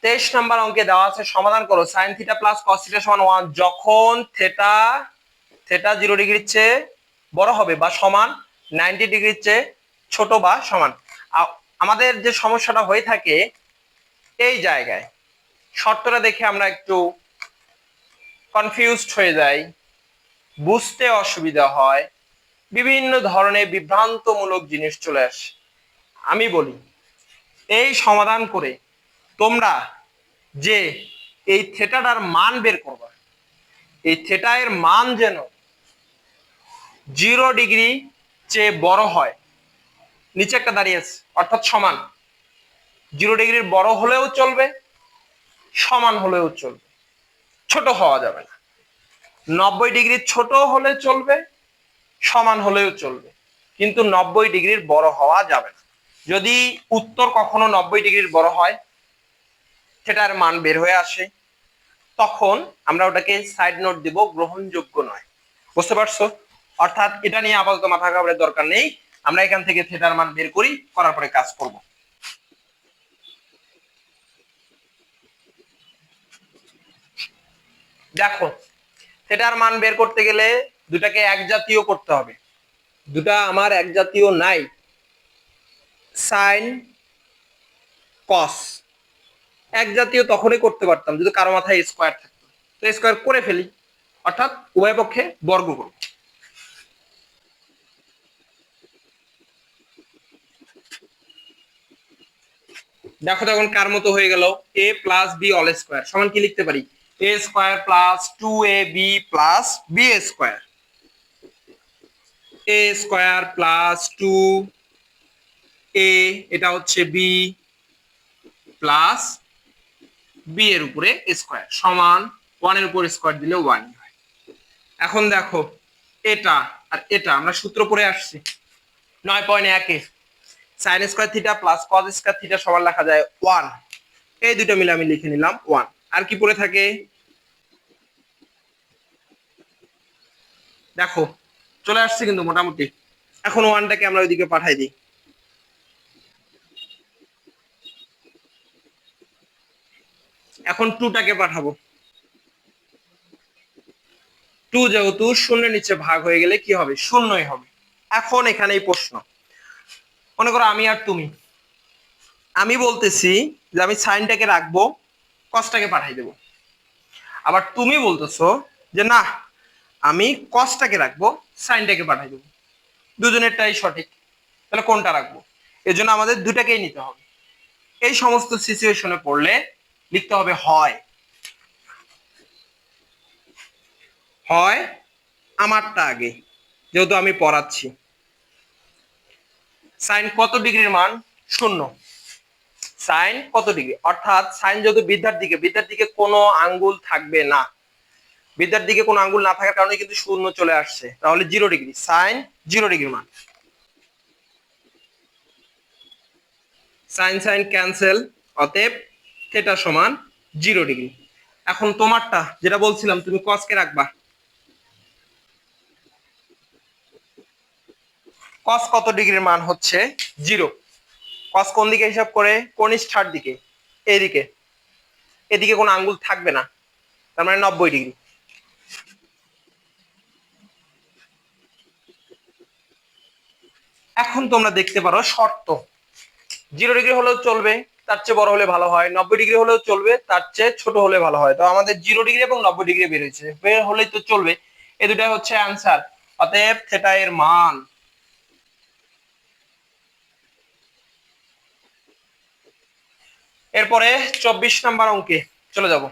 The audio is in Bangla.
23 নম্বর অঙ্কে দেওয়া আছে, সমাধান করো। sin theta plus cos theta সমান 1 যখন থিটা 0 ডিগ্রির চেয়ে বড় হবে বা সমান 90 ডিগ্রির চেয়ে ছোট বা সমান। আমাদের যে সমস্যাটা হয়ে থাকে এই জায়গায়, শর্তটা দেখে আমরা একটু কনফিউজড হয়ে যাই, বুঝতে অসুবিধা হয়, বিভিন্ন ধরনের বিভ্রান্তমূলক জিনিস চলে আসে। আমি বলি, এই সমাধান করে তোমরা যে এই থিটাটার মান বের করবা, এই থিটা এর মান যেন 0 ডিগ্রি চেয়ে বড় হয়, নিচে একটা দাঁড়িয়ে আছে অর্থাৎ সমান। 0 ডিগ্রির বড় হলেও চলবে, সমান হলেও চলবে, ছোট হওয়া যাবে না। 90 ডিগ্রির ছোট হলে চলবে, সমান হলেও চলবে, কিন্তু 90 ডিগ্রির বড় হওয়া যাবে না। যদি উত্তর কখনো 90 ডিগ্রির বড় হয়, সেটার মান বের হয়ে আসে, তখন আমরা ওটাকে সাইড নোট দিব, গ্রহণযোগ্য নয়। বুঝতে পারছো? অর্থাৎ এটা নিয়ে আপাতত মাথা ঘামানোর দরকার নেই, আমরা এখান থেকে থিটার মান বের করি, করার পরে কাজ করব। দেখো, থিটার মান বের করতে গেলে দুটাকে এক জাতীয় করতে হবে। দুটা আমার এক জাতীয় নাই, সাইন কস। এক জাতীয় তখনই করতে পারতাম যদি কারো মাথায় স্কোয়ার থাকতো, তো স্কোয়ার করে ফেলি, অর্থাৎ উভয় পক্ষে বর্গ করব। দেখো তখন কার মতো হয়ে গেল, a plus b whole square সমান কি লিখতে পারি, a square plus 2ab plus b square, a square plus 2a এটা হচ্ছে b প্লাস বি এর উপরে স্কোয়ার সমান 1 এর উপর স্কোয়ার দিলে 1 হয়। এখন দেখো এটা আর এটা আমরা সূত্র পড়ে আসছি 9.1 sin square theta plus cos square theta সমান লেখা যায় 1। এই দুটো মিলে আমি লিখে নিলাম 1। আর কি পড়ে থাকে দেখো, চলে আসছে কিন্তু মোটামুটি। এখন 1টাকে আমরা ওইদিকে পাঠাই দিই। এখন 2টাকে পাঠাবো। 2 যেহেতু শূন্যের নিচে ভাগ হয়ে গেলে কি হবে, শূন্যই হবে। এখন এখানেই প্রশ্ন, মনে করো আমি আর তুমি, আমি বলতেছি যে আমি সাইনটাকে রাখবো, কসটাকে পাঠাই দেবো। আবার তুমি বলতেছো যে না, আমি কসটাকে রাখবো, সাইনটাকে পাঠাই দেবো। দুজনেরটাই সঠিক, তাহলে কোনটা রাখবো? এজন্য আমাদের দুটাকেই নিতে হবে। এই সমস্ত সিচুয়েশনে পড়লে লিখতে হবে হয় হয় আমারটা আগে, যেহেতু আমি পড়াচ্ছি। সাইন কত ডিগ্রির মান? 0। সাইন কত ডিগ্রি, অর্থাৎ সাইন যেহেতু বৃদ্ধার দিকে কোনো আঙ্গুল থাকবে না, বৃদ্ধার দিকে কোনো আঙ্গুল না থাকার কারণে কিন্তু 0 চলে আসছে, তাহলে 0 ডিগ্রি, সাইন 0 ডিগ্রি মান। সাইন সাইন ক্যান্সেল, অতএব থিটা সমান 0 ডিগ্রি। এখন তোমারটা যেটা বলছিলাম, তুমি কসকে রাখবা। কস কত ডিগ্রির মান হচ্ছে 0। কস কোন দিকে হিসাব করে, কনিষ্ঠার দিকে, এইদিকে, এদিকে কোনো আঙ্গুল থাকবে না, তার মানে 90 ডিগ্রি। এখন তোমরা দেখতে পারো শর্ত, 0 ডিগ্রি হলেও চলবে, তার চেয়ে বড় হলে ভালো হয়, 90 ডিগ্রি হলেও চলবে, তার চেয়ে ছোট হলে ভালো হয়। তো আমাদের 0 ডিগ্রি এবং 90 ডিগ্রি বের হয়েছে, বের হলেই তো চলবে, এই দুটাই হচ্ছে অ্যান্সার। অতএব থিটা এর মান এরপরে 24 নাম্বার অঙ্কে চলে যাব।